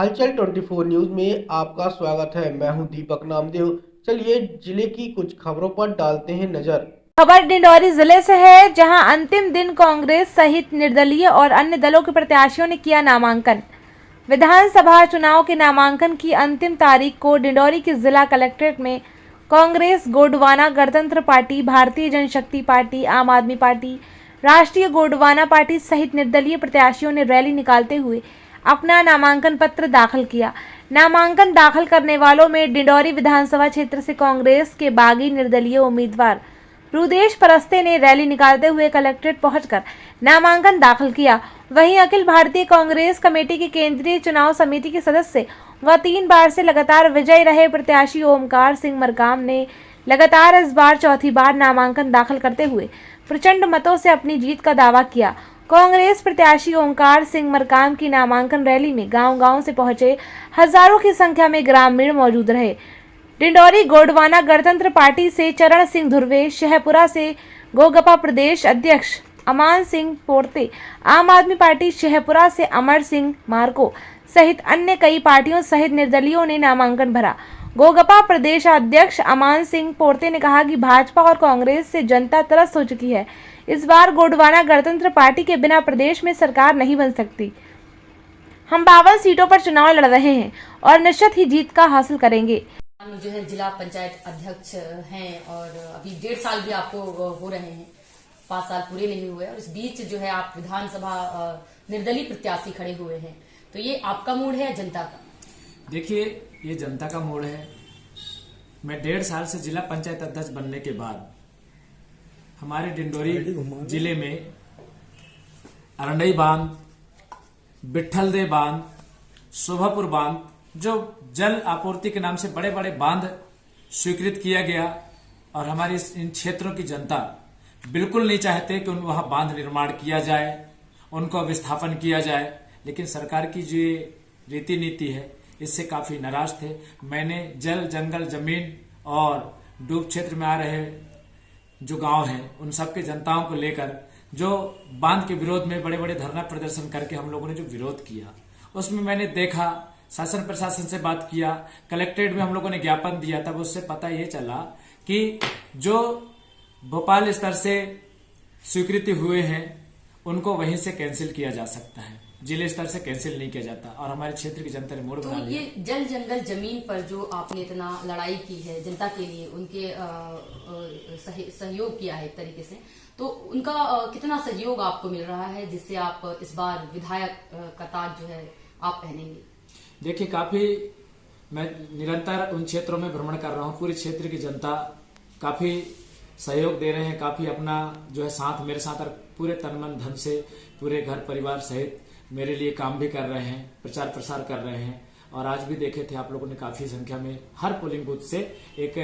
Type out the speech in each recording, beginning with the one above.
हलचल 24 न्यूज में आपका स्वागत है। मैं हूं दीपक नामदेव। चलिए जिले की कुछ खबरों पर डालते हैं नजर। खबर डिंडौरी जिले से है, जहां अंतिम दिन कांग्रेस सहित निर्दलीय और अन्य दलों के प्रत्याशियों ने किया नामांकन। विधानसभा चुनाव के नामांकन की अंतिम तारीख को डिंडौरी के जिला कलेक्ट्रेट में कांग्रेस, गोंडवाना गणतंत्र पार्टी, भारतीय जनशक्ति पार्टी, आम आदमी पार्टी, राष्ट्रीय गोंडवाना पार्टी सहित निर्दलीय प्रत्याशियों ने रैली निकालते हुए अपना नामांकन पत्र दाखिल किया। नामांकन दाखिल करने वालों में डिंडौरी विधानसभा क्षेत्र से कांग्रेस के बागी निर्दलीय उम्मीदवार रुदेश परस्ते ने रैली निकालते हुए कलेक्ट्रेट पहुंचकर नामांकन दाखिल किया। वहीं अखिल भारतीय कांग्रेस कमेटी की केंद्रीय चुनाव समिति के सदस्य व 3 बार से लगातार विजयी रहे प्रत्याशी ओमकार सिंह मरकाम ने लगातार इस बार चौथी बार नामांकन दाखिल करते हुए प्रचंड मतों से अपनी जीत का दावा किया। कांग्रेस प्रत्याशी ओमकार सिंह मरकाम की नामांकन रैली में गांव-गांव से पहुंचे हजारों की संख्या में ग्रामीण मौजूद रहे। डिंडौरी गोंडवाना गणतंत्र पार्टी से चरण सिंह धुर्वे, शहपुरा से गोगपा प्रदेश अध्यक्ष अमान सिंह पोर्ते, आम आदमी पार्टी शहपुरा से अमर सिंह मार्को सहित अन्य कई पार्टियों सहित निर्दलीयों ने नामांकन भरा। गोगपा प्रदेश अध्यक्ष अमान सिंह पोर्ते ने कहा कि भाजपा और कांग्रेस से जनता त्रस्त हो चुकी है। इस बार गोंडवाना गणतंत्र पार्टी के बिना प्रदेश में सरकार नहीं बन सकती। हम 52 सीटों पर चुनाव लड़ रहे हैं और निश्चित ही जीत का हासिल करेंगे। जो है जिला पंचायत अध्यक्ष हैं और अभी 1.5 साल भी आपको हो रहे हैं, 5 साल पूरे नहीं हुए और इस बीच जो है आप विधानसभा निर्दलीय प्रत्याशी खड़े हुए हैं, तो ये आपका मूड है या जनता का? देखिए, ये जनता का मूड है। मैं 1.5 साल से जिला पंचायत अध्यक्ष बनने के बाद हमारे डिंडौरी जिले में अरंडई बांध, बिट्ठलदे बांध, शोभापुर बांध, जो जल आपूर्ति के नाम से बड़े बड़े बांध स्वीकृत किया गया और हमारी इन क्षेत्रों की जनता बिल्कुल नहीं चाहते कि वहां बांध निर्माण किया जाए, उनको विस्थापन किया जाए, लेकिन सरकार की जो रीति नीति है इससे काफी नाराज थे। मैंने जल, जंगल, जमीन और डूब क्षेत्र में आ रहे जो गांव हैं उन सबके जनताओं को लेकर जो बांध के विरोध में बड़े बड़े धरना प्रदर्शन करके हम लोगों ने जो विरोध किया, उसमें मैंने देखा, शासन प्रशासन से बात किया, कलेक्ट्रेट में हम लोगों ने ज्ञापन दिया, तब उससे पता ये चला कि जो भोपाल स्तर से स्वीकृति हुए हैं उनको वहीं से कैंसिल किया जा सकता है, जिले स्तर से कैंसिल नहीं किया जाता और हमारे क्षेत्र की जनता ने मोड़ बना लिया। ये जल जंगल जमीन पर जो आपने इतना लड़ाई की है जनता के लिए, उनके सहयोग किया है एक तरीके से, तो उनका कितना सहयोग आपको मिल रहा है जिससे आप इस बार विधायक का ताज जो है आप पहनेंगे? देखिए, काफी मैं निरंतर उन क्षेत्रों में भ्रमण कर रहा हूँ। पूरे क्षेत्र की जनता काफी सहयोग दे रहे हैं, काफी अपना जो है साथ मेरे साथ और पूरे तन मन धन से पूरे घर परिवार सहित मेरे लिए काम भी कर रहे हैं, प्रचार प्रसार कर रहे हैं। और आज भी देखे थे आप लोगों ने काफी संख्या में हर पोलिंग बूथ से एक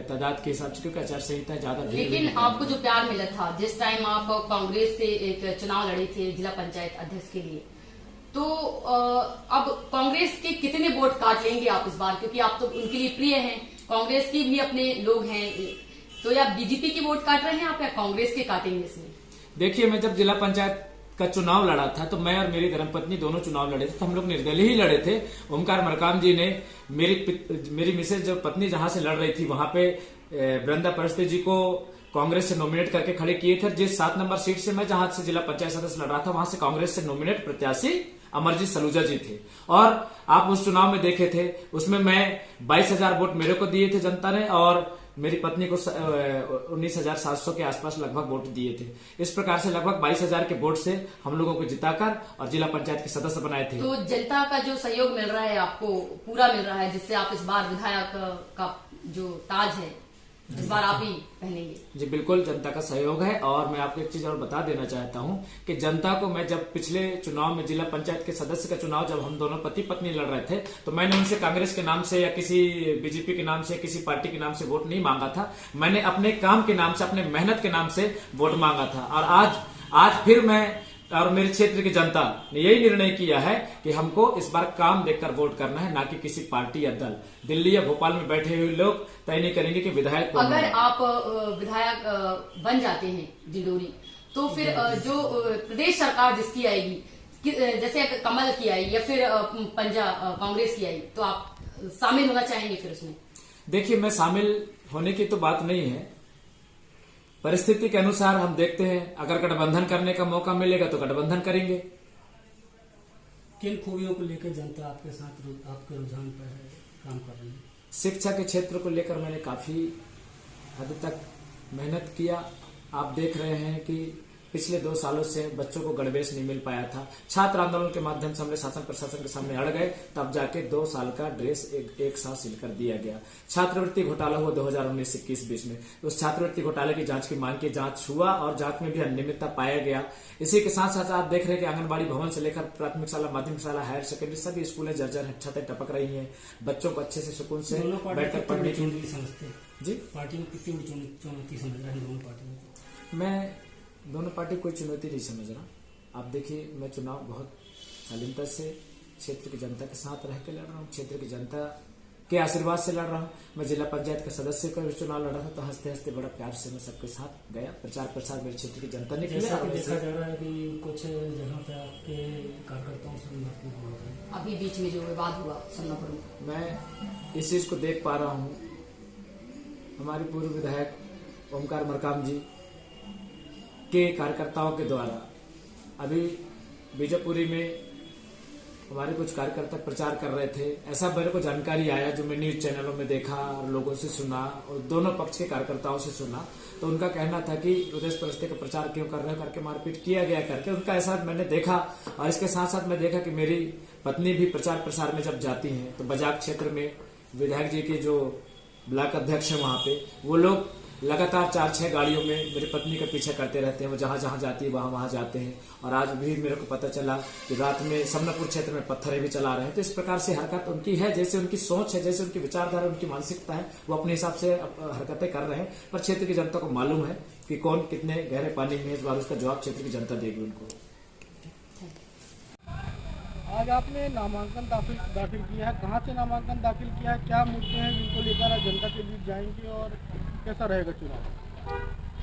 तादाद के हिसाब से, क्योंकि आचार संहिता ज्यादा, लेकिन आपको जो प्यार मिला था जिस टाइम आप कांग्रेस से एक चुनाव लड़े थे जिला पंचायत अध्यक्ष के लिए, तो अब कांग्रेस के कितने वोट काट लेंगे आप इस बार? क्योंकि आप तो उनके लिए प्रिय हैं, कांग्रेस की भी अपने लोग हैं, तो या बीजेपी की वोट काट रहे हैं आप या कांग्रेस के काटेंगे इसमें? देखिए, मैं जब जिला पंचायत का चुनाव लड़ा था तो मैं और मेरी धर्मपत्नी दोनों चुनाव लड़े थे, तो हम लोग निर्दलीय ही लड़े थे। ओमकार मरकाम जी ने मेरी मिसेज जो पत्नी जहां से लड़ रही थी वहां पे वृंदा परस्ते जी को कांग्रेस से नॉमिनेट करके खड़े किए थे। जिस 7 नंबर सीट से मैं जहां से जिला पंचायत सदस्य लड़ रहा था वहां से कांग्रेस से नॉमिनेट प्रत्याशी अमरजीत सलूजा जी थे और आप उस चुनाव में देखे थे, उसमें मैं 22,000 वोट मेरे को दिए थे जनता ने और मेरी पत्नी को 19,700 के आसपास लगभग वोट दिए थे। इस प्रकार से लगभग 22,000 के वोट से हम लोगों को जिताकर और जिला पंचायत के सदस्य बनाए थे। तो जनता का जो सहयोग मिल रहा है आपको पूरा मिल रहा है, जिससे आप इस बार विधायक का जो ताज है इस बार आप ही पहनेंगे? जी बिल्कुल, जनता का सहयोग है। और मैं आपको एक चीज और बता देना चाहता हूं कि जनता को मैं जब पिछले चुनाव में जिला पंचायत के सदस्य का चुनाव जब हम दोनों पति पत्नी लड़ रहे थे तो मैंने उनसे कांग्रेस के नाम से या किसी बीजेपी के नाम से, किसी पार्टी के नाम से वोट नहीं मांगा था। मैंने अपने काम के नाम से, अपने मेहनत के नाम से वोट मांगा था। और आज फिर मैं और मेरे क्षेत्र की जनता ने यही निर्णय किया है कि हमको इस बार काम देखकर वोट करना है, ना कि किसी पार्टी या दल। दिल्ली या भोपाल में बैठे हुए लोग तय नहीं करेंगे कि विधायक कौन अगर है। आप विधायक बन जाते हैं डिंडोरी, तो फिर जो प्रदेश सरकार जिसकी आएगी जैसे कमल की आई या फिर कांग्रेस की आई, तो आप शामिल होना चाहेंगे फिर उसमें? देखिए, मैं शामिल होने की तो बात नहीं है। परिस्थिति के अनुसार हम देखते हैं, अगर गठबंधन करने का मौका मिलेगा तो गठबंधन करेंगे। किन खूबियों को लेकर जनता आपके साथ आपके रुझान पर है, काम कर रही है? शिक्षा के क्षेत्र को लेकर मैंने काफी हद तक मेहनत किया। आप देख रहे हैं कि पिछले 2 सालों से बच्चों को गणवेश नहीं मिल पाया था। छात्र आंदोलन के माध्यम से हमने शासन प्रशासन के सामने अड़ गए, तब जाके 2 साल का ड्रेस एक साथ सिलकर दिया गया। छात्रवृत्ति घोटाला हुआ 2019-21-20 में। उस छात्रवृत्ति घोटाले की जांच की मांग की, जांच हुआ और जांच में भी अनियमितता पाया गया। इसी के साथ साथ आप देख रहे हैं कि आंगनबाड़ी भवन से लेकर प्राथमिक शाला, माध्यमिक शाला, हायर सेकेंडरी सभी स्कूलें जर्जर छतें टपक रही हैं। बच्चों को अच्छे से सुकून से बैठकर पढ़ने की जी पार्टी में कितनी चुनौती समझ रहा है दोनों पार्टियों को? मैं दोनों पार्टी कोई चुनौती नहीं समझ रहा। आप देखिए, मैं चुनाव बहुत शालीनता से क्षेत्र की जनता के साथ रह के लड़ रहा हूँ, क्षेत्र की जनता के आशीर्वाद से लड़ रहा हूँ। मैं जिला पंचायत के सदस्य का भी चुनाव लड़ा था, तो हंसते हंसते बड़ा प्यार से मैं सबके साथ गया। प्रचार प्रसार मेरे क्षेत्र की जनता ने किया। देखा जा रहा है कि कुछ जगह पे आपके कार्यकर्ताओं से मारपीट हो रही है, अभी बीच में जो विवाद हुआ सन्नापुर में, मैं इस चीज को देख पा रहा हूँ। हमारे पूर्व विधायक ओमकार मरकाम जी के कार्यकर्ताओं के द्वारा अभी बीजापुरी में हमारे कुछ कार्यकर्ता प्रचार कर रहे थे। ऐसा मेरे को जानकारी आया, जो मैं न्यूज चैनलों में देखा और लोगों से सुना और दोनों पक्ष के कार्यकर्ताओं से सुना, तो उनका कहना था कि प्रदेश परिषद का प्रचार क्यों कर रहे हो करके मारपीट किया गया करके उनका ऐसा मैंने देखा। और इसके साथ साथ मैं देखा कि मेरी पत्नी भी प्रचार प्रसार में जब जाती हैं तो बजाक क्षेत्र में विधायक जी के जो ब्लॉक अध्यक्ष है वहां पे, वो लोग लगातार 4-6 गाड़ियों में मेरी पत्नी का पीछा करते रहते हैं। वो जहां जहां जाती है वहां जाते हैं। और आज भी मेरे को पता चला कि रात में समनापुर क्षेत्र में पत्थर भी चला रहे हैं। तो इस प्रकार से हरकत उनकी है, जैसे उनकी सोच है, जैसे उनकी विचारधारा, उनकी मानसिकता है, वो अपने हिसाब से हरकतें कर रहे हैं। पर क्षेत्र की जनता को मालूम है कि कौन कितने गहरे पानी में है। इस बार उसका जवाब क्षेत्र की जनता देगी उनको। आज आपने नामांकन दाखिल किया है, कहाँ से नामांकन दाखिल किया है, क्या मुद्दे हैं जिनको लेकर आज जनता के बीच जाएंगे और कैसा रहेगा चुनाव?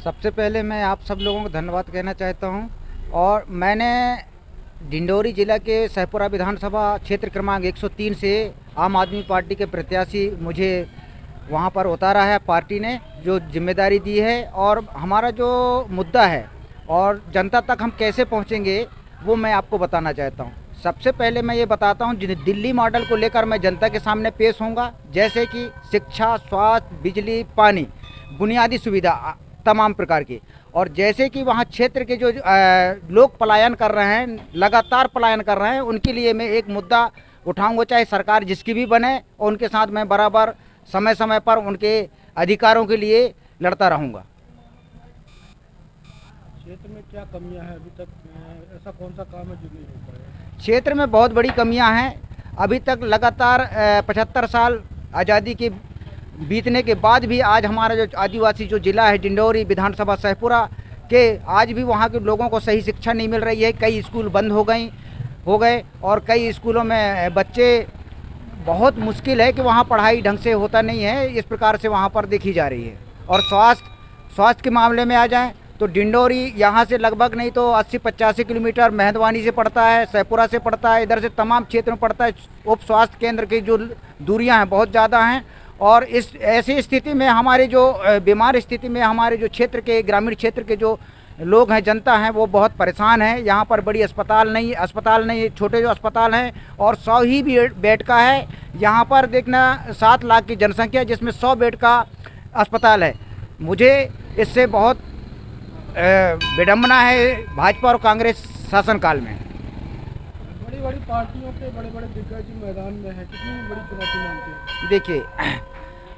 सबसे पहले मैं आप सब लोगों को धन्यवाद कहना चाहता हूं। और मैंने डिंडोरी जिला के सहपुरा विधानसभा क्षेत्र क्रमांक 103 से आम आदमी पार्टी के प्रत्याशी मुझे वहां पर उतारा है। पार्टी ने जो जिम्मेदारी दी है और हमारा जो मुद्दा है और जनता तक हम कैसे पहुंचेंगे वो मैं आपको बताना चाहता हूं। सबसे पहले मैं ये बताता हूं, दिल्ली मॉडल को लेकर मैं जनता के सामने पेश होऊंगा, जैसे कि शिक्षा, स्वास्थ्य, बिजली, पानी, बुनियादी सुविधा तमाम प्रकार की। और जैसे कि वहाँ क्षेत्र के जो लोग पलायन कर रहे हैं, लगातार पलायन कर रहे हैं, उनके लिए मैं एक मुद्दा उठाऊंगा, चाहे सरकार जिसकी भी बने, और उनके साथ मैं बराबर समय समय पर उनके अधिकारों के लिए लड़ता रहूँगा। क्षेत्र में क्या कमियां हैं अभी तक? ऐसा कौन सा काम है जो नहीं हो पाया? क्षेत्र में बहुत बड़ी कमियां हैं। अभी तक लगातार 75 साल आज़ादी के बीतने के बाद भी आज हमारा जो आदिवासी जो जिला है डिंडोरी विधानसभा सहपुरा के, आज भी वहाँ के लोगों को सही शिक्षा नहीं मिल रही है। कई स्कूल बंद हो गए और कई स्कूलों में बच्चे, बहुत मुश्किल है कि वहाँ पढ़ाई ढंग से होता नहीं है। इस प्रकार से वहाँ पर देखी जा रही है। और स्वास्थ्य के मामले में आ जाएँ तो डिंडोरी यहाँ से लगभग नहीं तो 80-85 किलोमीटर मेहंदवानी से पड़ता है, सहपुरा से पड़ता है, इधर से तमाम क्षेत्र में पड़ता है। उप स्वास्थ्य केंद्र की जो दूरियां हैं बहुत ज़्यादा हैं। और इस ऐसी स्थिति में हमारे जो बीमार स्थिति में हमारे जो क्षेत्र के ग्रामीण क्षेत्र के जो लोग हैं, जनता हैं, वो बहुत परेशान है। यहाँ पर बड़ी अस्पताल नहीं, छोटे जो अस्पताल हैं और 100 ही बेड का है। यहाँ पर देखना 7 लाख की जनसंख्या, जिसमें 100 बेड का अस्पताल है। मुझे इससे बहुत विडम्बना है भाजपा और कांग्रेस शासनकाल में। बड़ी पार्टियों के बड़े दिग्गज मैदान में है, कितनी बड़ी चुनौती मानते हैं? देखिए,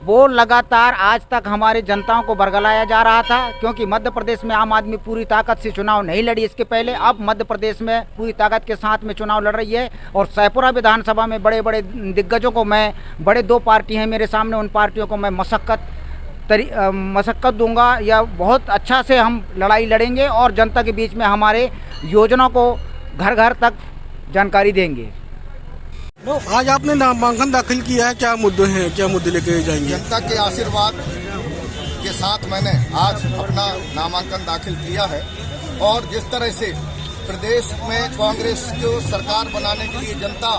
वो लगातार आज तक हमारे जनताओं को बरगलाया जा रहा था, क्योंकि मध्य प्रदेश में आम आदमी पूरी ताकत से चुनाव नहीं लड़ी इसके पहले। अब मध्य प्रदेश में पूरी ताकत के साथ में चुनाव लड़ रही है। और सहपुरा विधानसभा में बड़े दिग्गजों को मैं, बड़े 2 पार्टी हैं मेरे सामने, उन पार्टियों को मैं मशक्कत दूंगा या बहुत अच्छा से हम लड़ाई लड़ेंगे और जनता के बीच में हमारे योजना को घर घर तक जानकारी देंगे। आज आपने नामांकन दाखिल किया है, क्या मुद्दे हैं, क्या मुद्दे लेके जाएंगे? जनता के आशीर्वाद के साथ मैंने आज अपना नामांकन दाखिल किया है। और जिस तरह से प्रदेश में कांग्रेस को सरकार बनाने के लिए जनता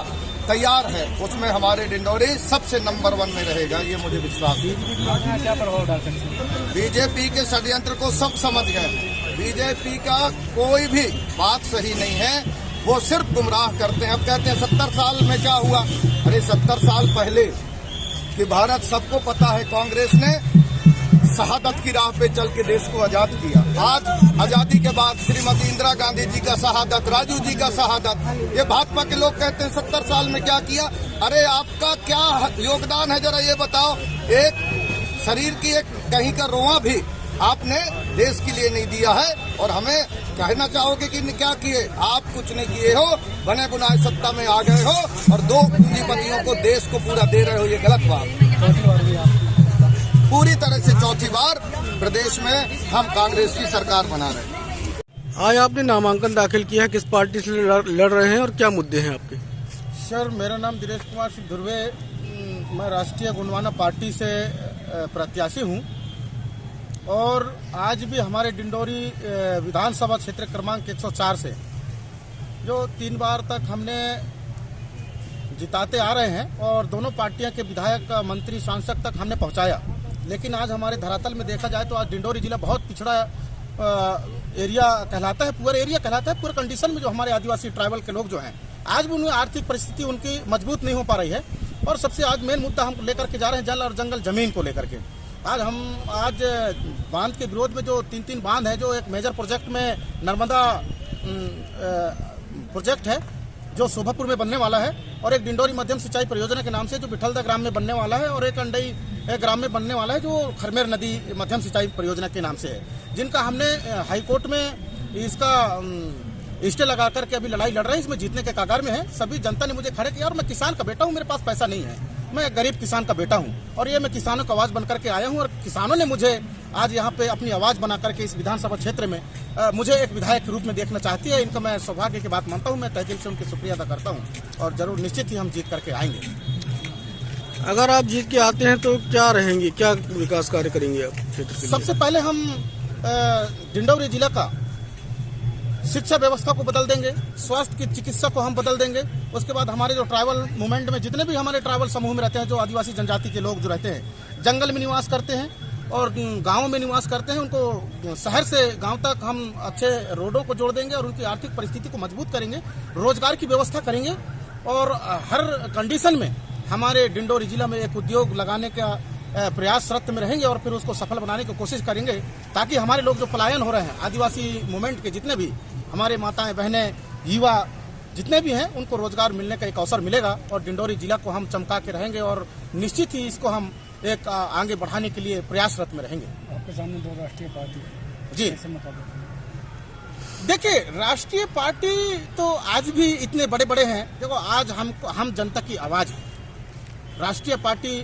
तैयार है, उसमें हमारे डिंडौरी सबसे नंबर 1 में रहेगा, ये मुझे विश्वास है। क्या प्रभाव डाल सकते हैं? बीजेपी के षड्यंत्र को सब समझ गए। बीजेपी का कोई भी बात सही नहीं है, वो सिर्फ गुमराह करते हैं। अब कहते हैं 70 साल में क्या हुआ? अरे 70 साल पहले कि भारत सबको पता है, कांग्रेस ने शहादत की राह पे चल के देश को आजाद किया। आज आजादी के बाद श्रीमती इंदिरा गांधी जी का शहादत, राजीव जी का शहादत, ये भाजपा के लोग कहते हैं 70 साल में क्या किया। अरे आपका क्या योगदान है, जरा ये बताओ। एक शरीर की एक कहीं का रोआ भी आपने देश के लिए नहीं दिया है, और हमें कहना चाहोगे कि क्या किए? आप कुछ नहीं किए हो, बने बुनाए सत्ता में आ गए हो और 2 पूंजीपतियों को देश को पूरा दे रहे हो, ये गलत बात। पूरी तरह से चौथी बार प्रदेश में हम कांग्रेस की सरकार बना रहे हैं। आज आपने नामांकन दाखिल किया है, किस पार्टी से लड़ रहे हैं और क्या मुद्दे हैं आपके? सर, मेरा नाम दिनेश कुमार सिंह धुर्वे, मैं राष्ट्रीय गुणवाना पार्टी से प्रत्याशी हूं, और आज भी हमारे डिंडौरी विधानसभा क्षेत्र क्रमांक 104 से जो 3 बार तक हमने जिताते आ रहे हैं और दोनों पार्टियां के विधायक, मंत्री, सांसद तक हमने पहुंचाया। लेकिन आज हमारे धरातल में देखा जाए तो आज डिंडौरी जिला बहुत पिछड़ा एरिया कहलाता है, पुअर एरिया कहलाता है। पूरे कंडीशन में जो हमारे आदिवासी ट्राइबल के लोग जो हैं, आज भी उनकी आर्थिक परिस्थिति उनकी मजबूत नहीं हो पा रही है। और सबसे आज मेन मुद्दा हम लेकर के जा रहे हैं जल और जंगल जमीन को लेकर के। आज बांध के विरोध में जो 3 बांध है, जो एक मेजर प्रोजेक्ट में नर्मदा प्रोजेक्ट है जो शोभापुर में बनने वाला है, और एक डिंडौरी मध्यम सिंचाई परियोजना के नाम से जो बिठलदा ग्राम में बनने वाला है, और एक अंडई ग्राम में बनने वाला है जो खरमेर नदी मध्यम सिंचाई परियोजना के नाम से है, जिनका हमने हाईकोर्ट में इसका स्टे लगा करके अभी लड़ाई लड़ रहे हैं। इसमें जीतने के कगार में है। सभी जनता ने मुझे खड़े किया, और मैं किसान का बेटा हूँ, मेरे पास पैसा नहीं है, मैं गरीब किसान का बेटा हूँ, और ये मैं किसानों की आवाज़ बन करके आया हूँ। और किसानों ने मुझे आज यहाँ पे अपनी आवाज़ बना करके इस विधानसभा क्षेत्र में मुझे एक विधायक के रूप में देखना चाहती है। इनका मैं सौभाग्य की बात मानता हूँ, मैं तहे दिल से उनकी शुक्रिया अदा करता हूँ, और जरूर निश्चित ही हम जीत करके आएंगे। अगर आप जीत के आते हैं तो क्या रहेंगे, क्या विकास कार्य करेंगे आप क्षेत्र के लिए? सबसे पहले हम डिंडौरी जिला का शिक्षा व्यवस्था को बदल देंगे, स्वास्थ्य की चिकित्सा को हम बदल देंगे। उसके बाद हमारे जो ट्राइबल मूवमेंट में जितने भी हमारे ट्राइबल समूह में रहते हैं, जो आदिवासी जनजाति के लोग जो रहते हैं, जंगल में निवास करते हैं और गाँव में निवास करते हैं, उनको शहर से गाँव तक हम अच्छे रोडों को जोड़ देंगे और उनकी आर्थिक परिस्थिति को मजबूत करेंगे, रोजगार की व्यवस्था करेंगे, और हर कंडीशन में हमारे डिंडौरी जिला में एक उद्योग लगाने का प्रयासरत में रहेंगे, और फिर उसको सफल बनाने की कोशिश करेंगे, ताकि हमारे लोग जो पलायन हो रहे हैं, आदिवासी मूवमेंट के जितने भी हमारे माताएं, बहनें, युवा जितने भी हैं, उनको रोजगार मिलने का एक अवसर मिलेगा, और डिंडौरी जिला को हम चमका के रहेंगे, और निश्चित ही इसको हम एक आगे बढ़ाने के लिए प्रयासरत में रहेंगे। आपके सामने 2 राष्ट्रीय पार्टी जी, देखिए, राष्ट्रीय पार्टी तो आज भी इतने बड़े बड़े हैं। देखो, आज हम जनता की आवाज़ है। राष्ट्रीय पार्टी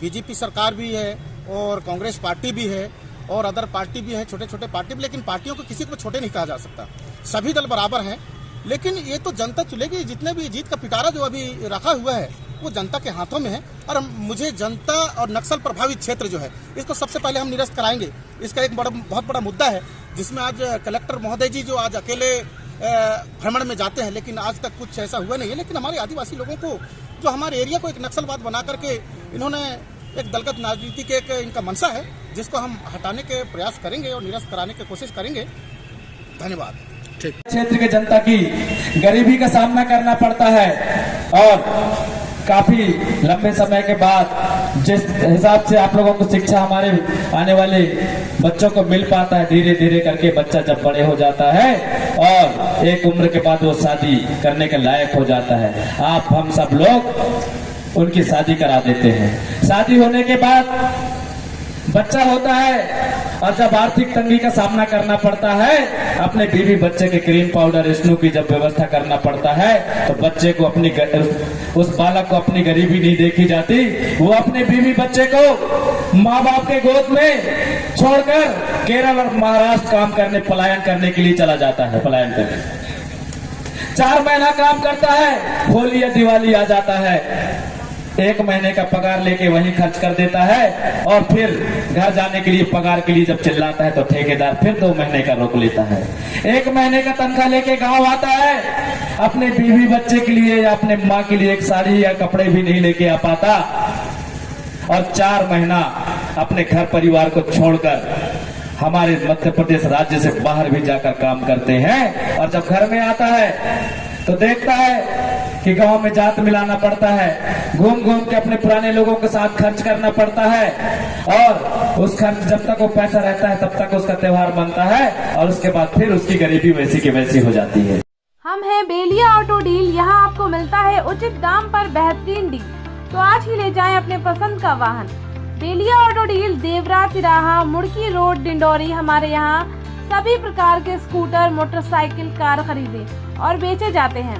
बीजेपी सरकार भी है, और कांग्रेस पार्टी भी है, और अदर पार्टी भी है, छोटे छोटे पार्टी भी, लेकिन पार्टियों को किसी को छोटे नहीं कहा जा सकता। सभी दल बराबर हैं, लेकिन ये तो जनता चुनेगी। जितने भी जीत का पिटारा जो अभी रखा हुआ है, वो जनता के हाथों में है, और मुझे जनता और नक्सल प्रभावित क्षेत्र जो है, इसको सबसे पहले हम निरस्त कराएंगे। इसका एक बहुत बड़ा मुद्दा है, जिसमें आज कलेक्टर महोदय जी जो आज अकेले भ्रमण में जाते हैं, लेकिन आज तक कुछ ऐसा हुआ नहीं है। लेकिन हमारे आदिवासी लोगों को, जो हमारे एरिया को एक नक्सलवाद बना करके इन्होंने एक दलगत राजनीति के एक इनका मनसा है, जिसको हम हटाने के प्रयास करेंगे और निरस्त कराने की कोशिश करेंगे। धन्यवाद। क्षेत्र के जनता की गरीबी का सामना करना पड़ता है, और काफी लंबे समय के बाद जिस हिसाब से आप लोगों को शिक्षा हमारे आने वाले बच्चों को मिल पाता है, धीरे धीरे करके बच्चा जब बड़े हो जाता है और एक उम्र के बाद वो शादी करने के लायक हो जाता है, आप हम सब लोग उनकी शादी करा देते हैं। शादी होने के बाद बच्चा होता है, और जब आर्थिक तंगी का सामना करना पड़ता है, अपने बीवी बच्चे के क्रीम पाउडर स्नू की जब व्यवस्था करना पड़ता है, तो बच्चे को उस बालक को अपनी गरीबी नहीं देखी जाती। वो अपने बीवी बच्चे को माँ बाप के गोद में छोड़कर केरल और महाराष्ट्र काम करने, पलायन करने के लिए चला जाता है। पलायन करने 4 महीना काम करता है, होली या दिवाली आ जाता है, 1 महीने का पगार लेके वहीं खर्च कर देता है और फिर घर जाने के लिए पगार के लिए जब चिल्लाता है तो ठेकेदार फिर 2 महीने का रोक लेता है। 1 महीने का तनख्वाह लेके गांव आता है, अपने बीवी बच्चे के लिए या अपने माँ के लिए एक साड़ी या कपड़े भी नहीं लेके आ पाता और 4 महीना अपने घर परिवार को छोड़कर हमारे मध्य प्रदेश राज्य से बाहर भी जाकर काम करते हैं। और जब घर में आता है तो देखता है कि गांव में जात मिलाना पड़ता है, घूम घूम के अपने पुराने लोगों के साथ खर्च करना पड़ता है और उस खर्च जब तक वो पैसा रहता है तब तक उसका त्योहार बनता है और उसके बाद फिर उसकी गरीबी वैसी की वैसी हो जाती है। हम हैं बेलिया ऑटो डील। यहाँ आपको मिलता है उचित दाम पर बेहतरीन डील। तो आज ही ले जाएं अपने पसंद का वाहन। बेलिया ऑटो डील, देवरा तिराहा, मुड़की रोड, डिंडोरी। हमारे यहाँ सभी प्रकार के स्कूटर, मोटरसाइकिल, कार खरीदे और बेचे जाते हैं।